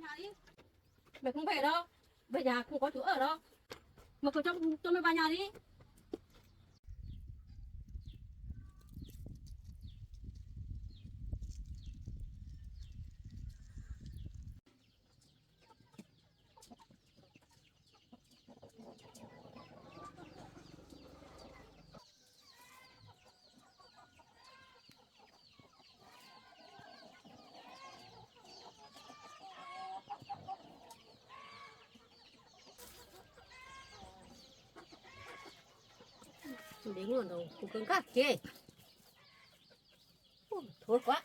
vào nhà đi. Mày không về đâu. Về nhà không có chỗ ở đâu. Mở cửa cho mày vào nhà đi. Tôi đến luôn rồi, cũng cứng cáp kìa. Thôi quá.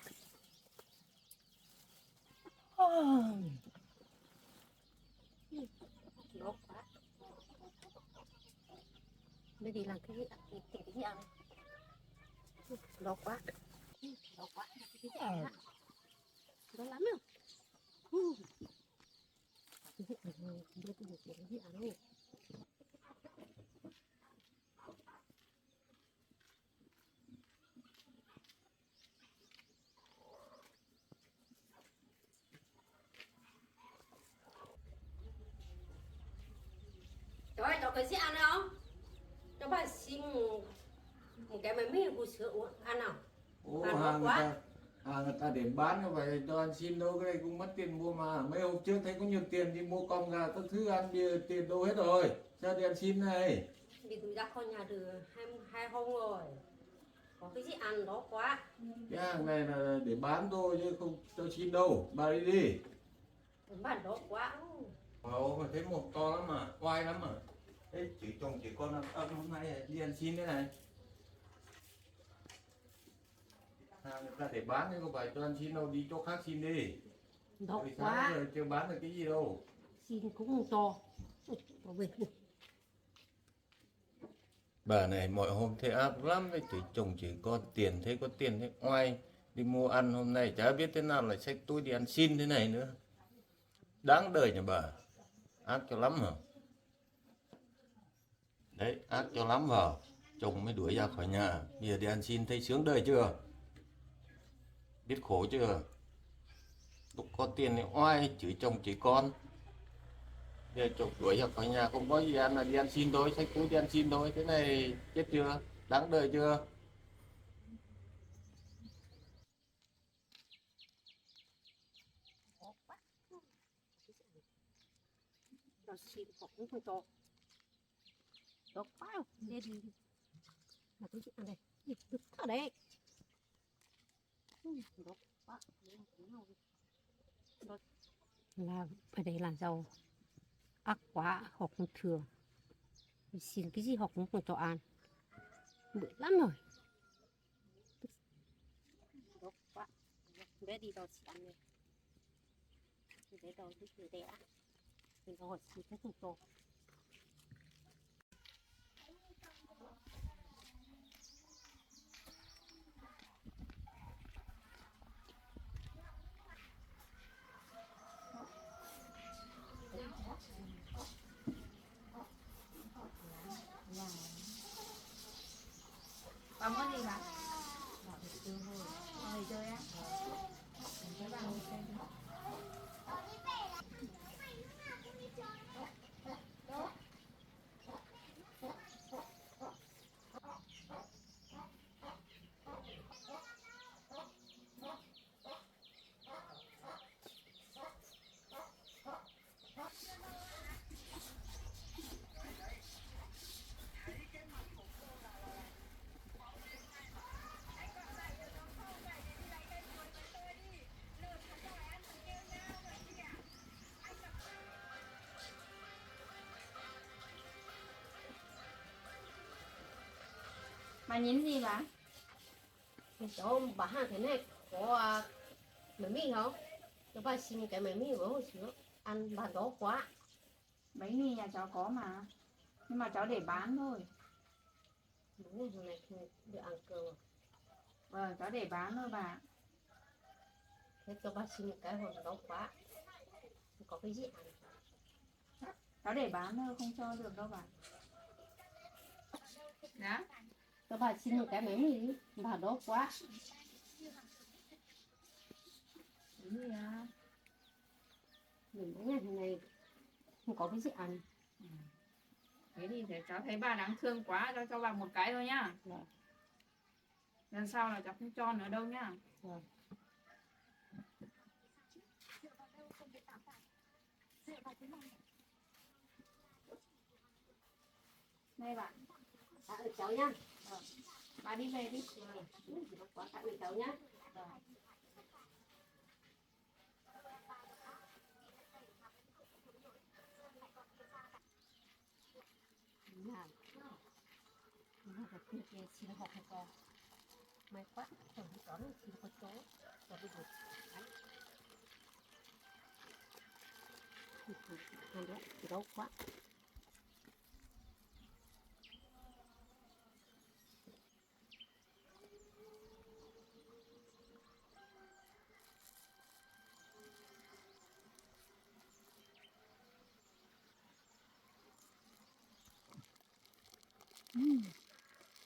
Nó quá. Bây giờ làm cái gì ăn? Nó quá. Nó quá. Cái gì ăn? Nó lắm không? Cái gì ăn? Cái gì ăn? Cho cái gì ăn không? Cho bà xin một cái bánh mì của sữa uống ăn nào? Ủa, Ăn hàng ngon quá. người ta để bán như vậy cho ăn xin đâu, cái này cũng mất tiền mua mà. Mấy hôm trước thấy có nhiều tiền đi mua con gà các thứ ăn, bây giờ tiền đâu hết rồi, sao đi ăn xin này? Vì tôi ra khỏi nhà được hai hôm rồi. Có cái gì ăn đó quá. Cái hàng này là để bán thôi chứ không cho xin đâu, bà đi đi. Bản đó quá. Mà thấy một to lắm mà, oai lắm mà. Thế chỉ chồng chỉ con ăn hôm nay đi ăn xin thế này. Hàng người ta để bán chứ không phải cho ăn xin đâu, đi chỗ khác xin đi. Đó Vì quá. sáng giờ chưa bán được cái gì đâu. Xin cũng to. Có về. Bà này mọi hôm thấy áp lắm, với chửi chồng chửi con, tiền thấy có tiền thấy oai. Đi mua ăn hôm nay chả biết thế nào lại xách túi đi ăn xin thế này nữa. Đáng đời nhà bà. Ác cho lắm hả? Đấy, ác cho lắm vào. Chồng mới đuổi ra khỏi nhà. Bây giờ đi ăn xin thấy sướng đời chưa? Biết khổ chưa? Lúc có tiền thì oai, chửi chồng chửi con. Bây giờ chồng đuổi ra khỏi nhà không có gì ăn là đi ăn xin thôi, xách túi đi ăn xin thôi. Thế này chết chưa? Đáng đời chưa? Đó quá. Nó xin cũng không to. Đó quá. Đi đi. Mà cái gì ăn đây? Tức ở đây. Đó quá. Là ở đây làm giàu ác quá, họ không thừa. Xin cái gì họ cũng không cho ăn. Bự lắm rồi. Đó quá. Bé đi đâu xin ăn đây. Để đâu đi từ đây á. Mình ngồi xin cái không to. Bà muốn gì bà? Bà phải chơi á. Thế bà ngồi chơi đi. Bà nhìn gì bà? Cho bà hàng thế này có bánh mì không? Cho bà xin cái bánh mì với hồi xưa ăn bà đó quá. Bánh mì nhà cháu có mà. Nhưng mà cháu để bán thôi. Đúng rồi, hôm nay được ăn cơm. Vâng, cháu để bán thôi bà. Thế cho bà xin cái hồi đó quá. Không có cái gì ăn. Cháu để bán thôi, không cho được đâu bà. Đó. Cho bà xin một cái bánh mì đi, bà đó quá. Bánh mì à? mình thấy ngày này không có cái gì ăn. Thế thì để cháu thấy bà đáng thương quá, cho bà một cái thôi nhá. Vâng. Lần sau là cháu không cho nữa đâu nhá. Vâng. Đây bạn, Tạ ơn cháu nhá. bà đi về đi. Quá tạ ơn cháu nhá. Nào. Nó là cái kia xin học hay con. May quá, chẳng có nó xin có chỗ. Và bây giờ đấy. Hai đứa thì đâu quá.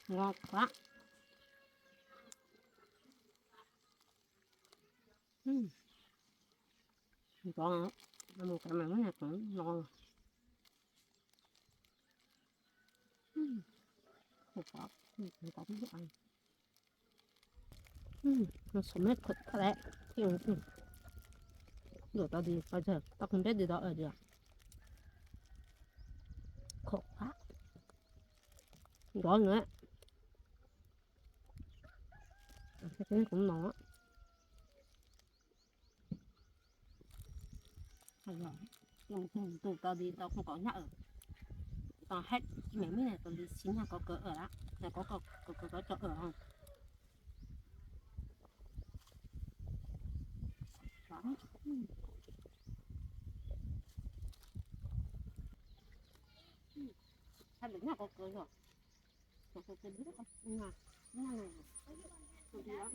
Ngon quá. Ngon. Một cái món này cũng ngon. Không có cái gì ăn. Nó sống hết thật thật đấy. Rồi tao đi bây giờ tao không biết đi đâu ở được. Khổ quá. Đó nữa. Cái cũng nó. Bây giờ từ tao đi tao không có nhà ở. Tao hết mấy này tao đi xin nhà có cửa ở đó. Nhà có chỗ ở không? Đó. Sao được nhà có cửa rồi? Có cửa biết không? Nhà này. Tôi đi đó.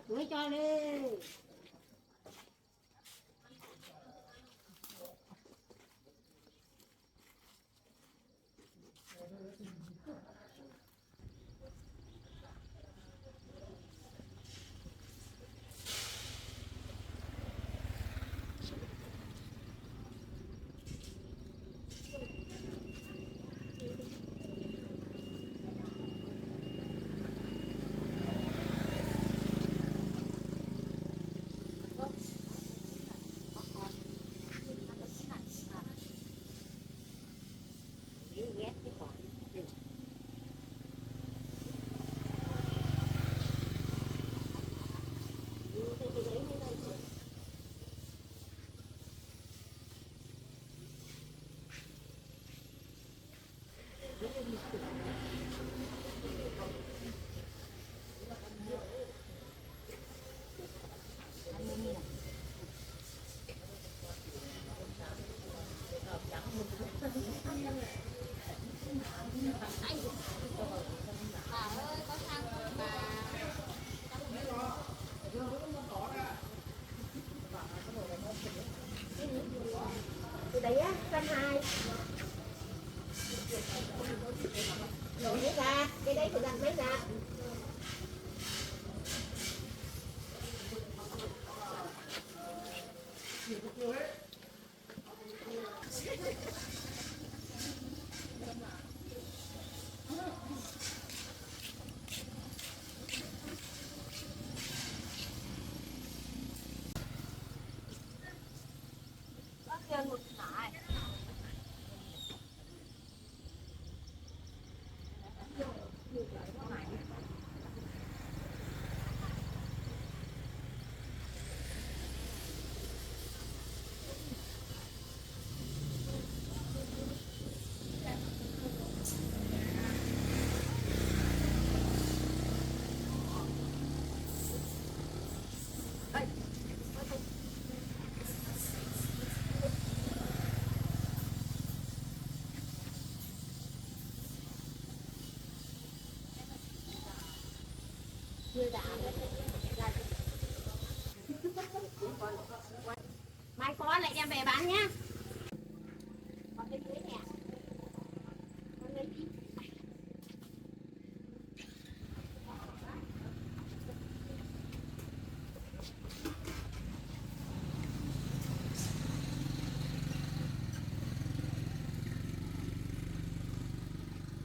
Mới cho đi. Từ đấy á, 120. Rồi mấy ra, cái đấy thì làm mấy ra. Mai có lại đem về bán nhá. Còn cái dưới nè. Con lấy đi.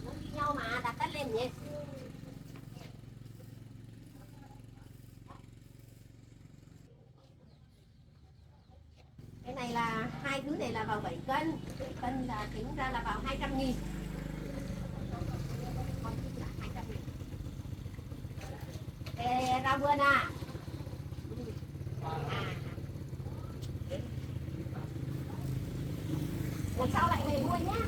Nó đi nhau mà, đặt cắt lên nhé. Cái này là hai thứ này là vào 7 cân. 7 cân là tính ra là vào 200.000. Còn thứ là 200.000. Ê, rau vườn à? Lần sau lại về mua nhá.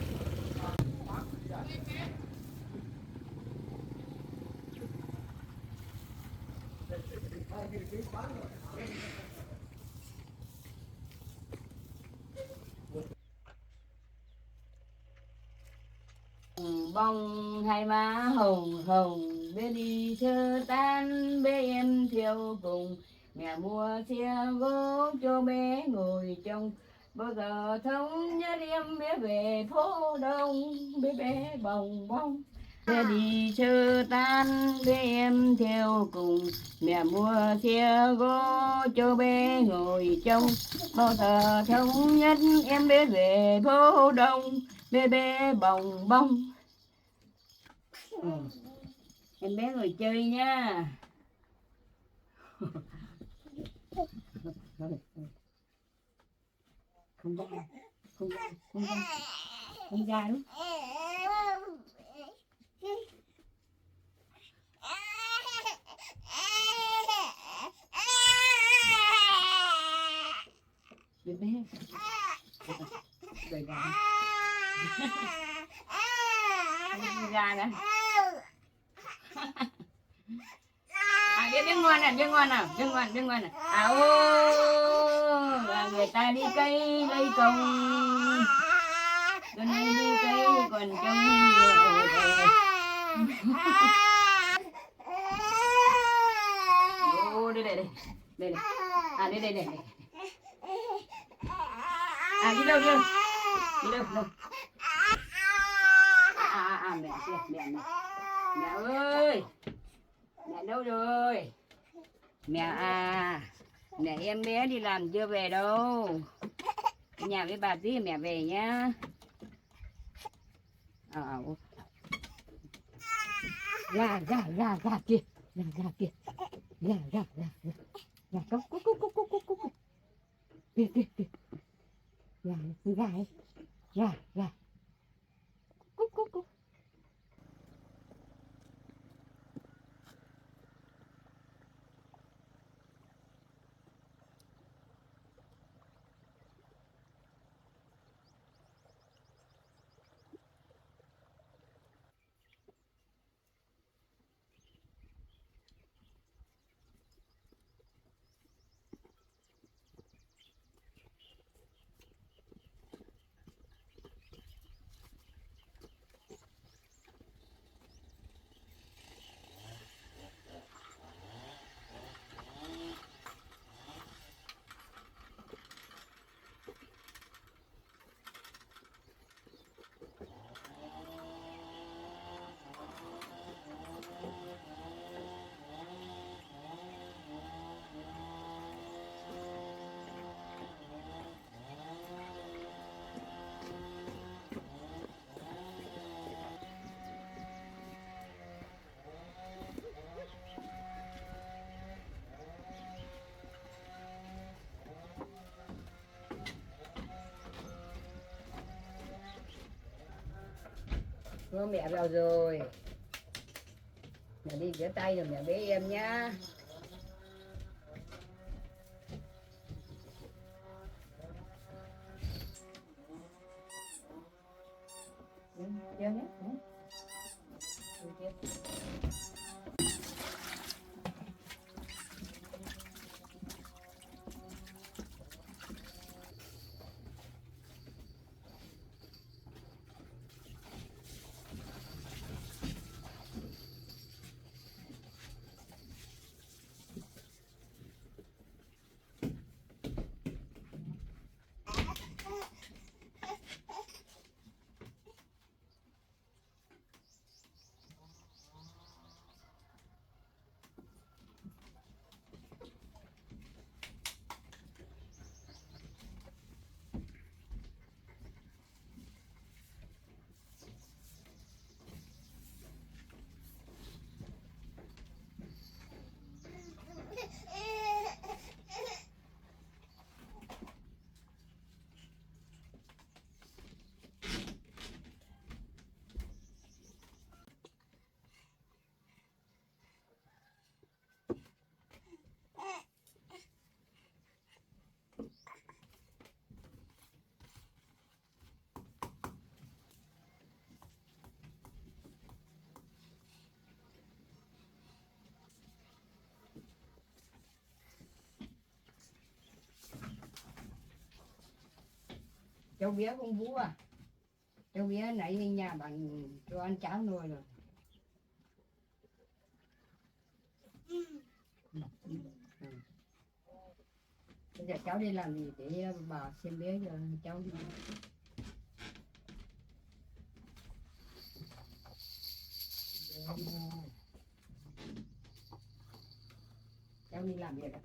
Bông hai má hồng hồng, bé đi chơi tan, bé em theo cùng. Mẹ mua xe gỗ cho bé ngồi trong, bao giờ thống nhất em bé về phố đông, bé bé bồng bông. Bé đi chơi tan, bé em theo cùng. Mẹ mua xe gỗ cho bé ngồi trong, bao giờ thống nhất em bé về phố đông, bé bé bồng bông. Em bé ngồi chơi nha. Không ra, không ra, không ra, không ra đúng. Bé bé rồi ra. Không ra nữa. À, biết ngoan nè, biết ngoan nào, biết ngoan, biết ngoan nè. À ô, là người ta đi cây lấy công, gần còn trông nhiều đời. Ô, đây đây đây đây này. À đây đây đây này. À đi đâu đi đâu đi đâu đâu. Mẹ kia mẹ ơi, mẹ đâu rồi? Mẹ à, mẹ em bé đi làm chưa về đâu. Nhà với bà tí mẹ về nhá. Gà kia, gà kia, gà cốc kia kia, gà cốc. Có mẹ vào rồi. Mẹ đi rửa tay rồi mẹ bế em nhá. Chưa nhé. Cháu bé không Vũ à? Cháu bé nãy nhà bạn cho ăn cháo nồi rồi. Bây giờ cháu đi làm gì để bà xem bé giờ cháu đi. Cháu đi làm việc ạ.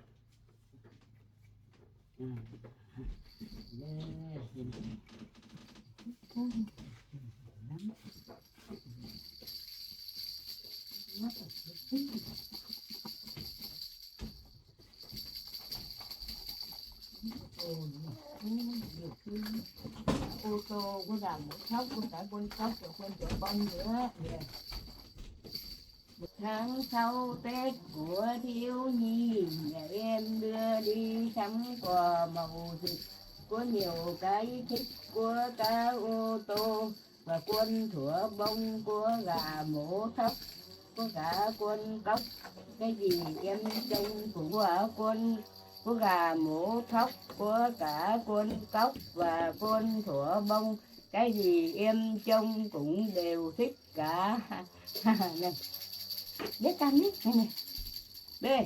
Ô tô có làm một khóc có cả con khóc rồi con vợ con nữa. Một tháng sau Tết của thiếu nhi, nhà em đưa đi thăm quà màu dịch. Có nhiều cái thích của cá ô tô, và quân thủa bông của gà mổ thóc, có cả quân cóc. Cái gì em trông của quân, có gà mổ thóc, có cả quân cóc và quân thủa bông. cái gì em trông cũng đều thích cả. Này, bé cam đi, này này, bé.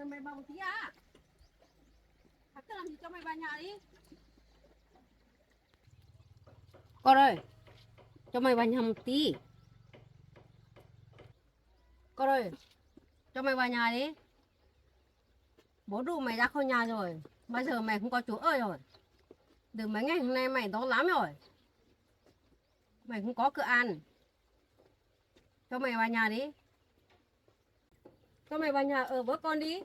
mày vào một tí à? Thật cứ làm gì cho mày vào nhà đi. Con ơi, cho mày vào nhà một tí. Con ơi, cho mày vào nhà đi. Bố đủ mày ra khỏi nhà rồi. Bây giờ mày không có chỗ ở rồi. Từ mấy ngày hôm nay mày đói lắm rồi. Mày không có cửa ăn. Cho mày vào nhà đi. Cho mày vào nhà ở với con đi.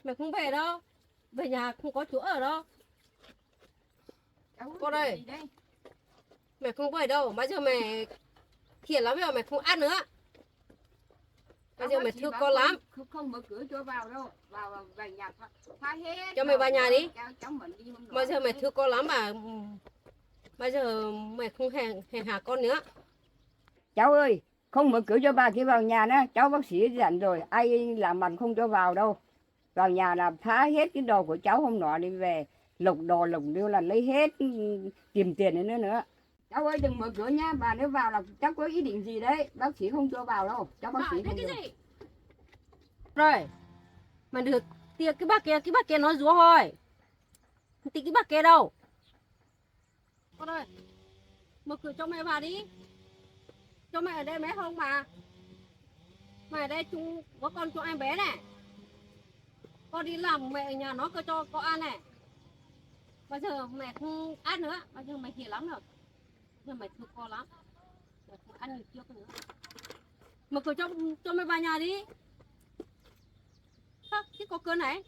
Mày không về đâu. Về nhà không có chỗ ở đâu. Con ơi, mày không về đâu. Bây giờ mày thiệt lắm rồi, mày không ăn nữa. Bây giờ mày thương con lắm. Không mở cửa cho vào đâu. Vào nhà phá hết. Cho mày vào nhà đi. Cháu mình đi không Bây giờ mày thương con lắm mà. Bây giờ mày không hèn hạ con nữa. Cháu ơi, không mở cửa cho bà kia vào nhà nữa. Cháu bác sĩ dặn rồi, ai làm mạnh không cho vào đâu. Vào nhà là phá hết cái đồ của cháu hôm nọ đi về. Lục đồ lục điêu là lấy hết, tìm tiền nữa. Cháu ơi đừng mở cửa nha, bà nếu vào là cháu có ý định gì đấy. Bác sĩ không cho vào đâu, cháu bác sĩ không cái cho. gì? Rồi, mày được tiệc cái bác kia nói rúa thôi. Không tính cái bác kia đâu. Con ơi, mở cửa cho mày vào đi. Cho mày ở đây mấy hôm mà. Mày ở đây chung có con cho em bé này. Con đi làm mẹ ở nhà nó cơ cho con ăn này. Bây giờ mẹ không ăn nữa. Bây giờ mày hiền lắm rồi. Bây giờ mày thương con lắm. Mày không ăn như trước nữa. Mở cửa cho mày vào nhà đi. Cái có cơn này.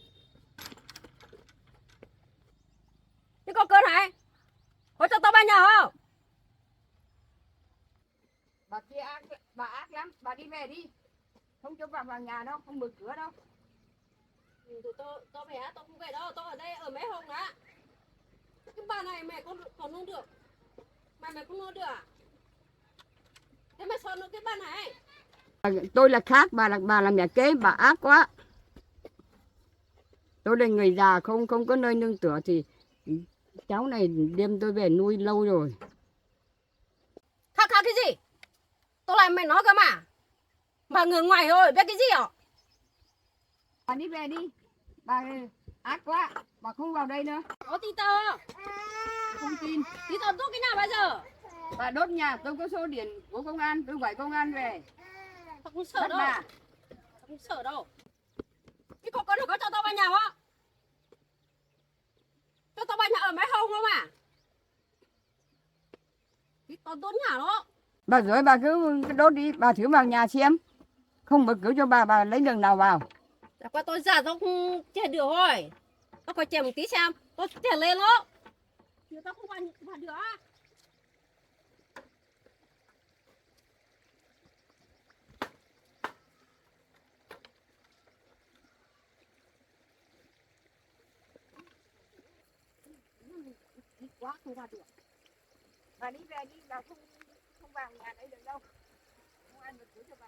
Cái có cơn này. Có cho tao vào nhà không? Bà kia bà ác lắm, bà đi về đi. Không cho bà vào nhà đâu, không mở cửa đâu. Tôi về á, tôi không về đâu, tôi ở đây ở mấy hôm đã. Cái bà này mẹ còn nuôi được. Mày không nuôi được à? Thế mày sao nuôi cái bà này? Tôi là khác, bà là mẹ kế, bà ác quá. Tôi là người già không có nơi nương tựa thì cháu này đem tôi về nuôi lâu rồi. Khác cái gì? Tôi lại mày nói cơ mà. Bà người ngoài thôi, biết cái gì hả? Bà đi về đi, bà ác quá, bà không vào đây nữa. Có tin tao Không tin. Tí tao đốt cái nhà bây giờ. Bà đốt nhà, tôi có số điện của công an, tôi gọi công an về. Tao không sợ Bắt đâu. bà. Tao không sợ đâu. Cái con được có cho tao vào nhà không? Cho tao vào nhà ở mấy hôm không à? Tí tao đốt nhà đó. Bà rồi bà cứ đốt đi, bà thử vào nhà xem. Không mở cửa cho bà lấy đường nào vào. Đã qua tôi già tao không chạy được rồi. Tao phải chạy một tí xem. Tôi chạy lên đó. Chứ tao không vào được á. Quá không vào được. Bà đi về đi, bà không vào nhà đấy được đâu. Không ai mở cửa cho bà.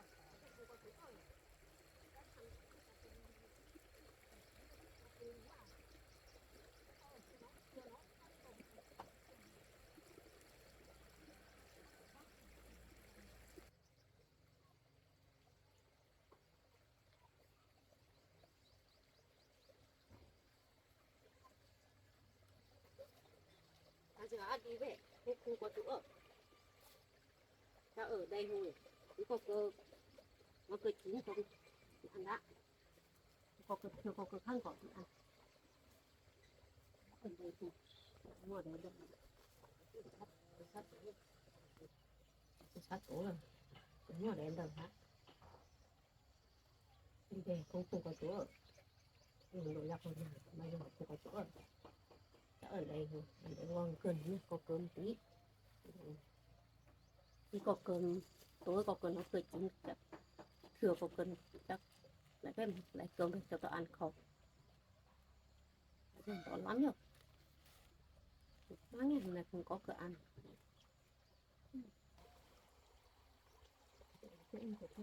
Bây giờ đi về, không có chỗ ở. Tao ở đây thôi. Chỉ có cơ. Nó cơ chín không ăn đã. Chưa có cơ khăn gọi ăn. Ở đây thôi. Mua đấy được. Sát tổ rồi. Đúng ở đây đâu hả? Đi về không có chỗ ở. Mình đổi ra khỏi nhà. Bây giờ không có chỗ ở. Đã ở đây rồi. Ở đây ngon cơm nhé. Có cơm tí. Khi có cơm tối có cơm nó cười chín chắc thừa có cơm chắc lại cơm để cho tao ăn không to lắm rồi mấy ngày hôm nay không có cửa ăn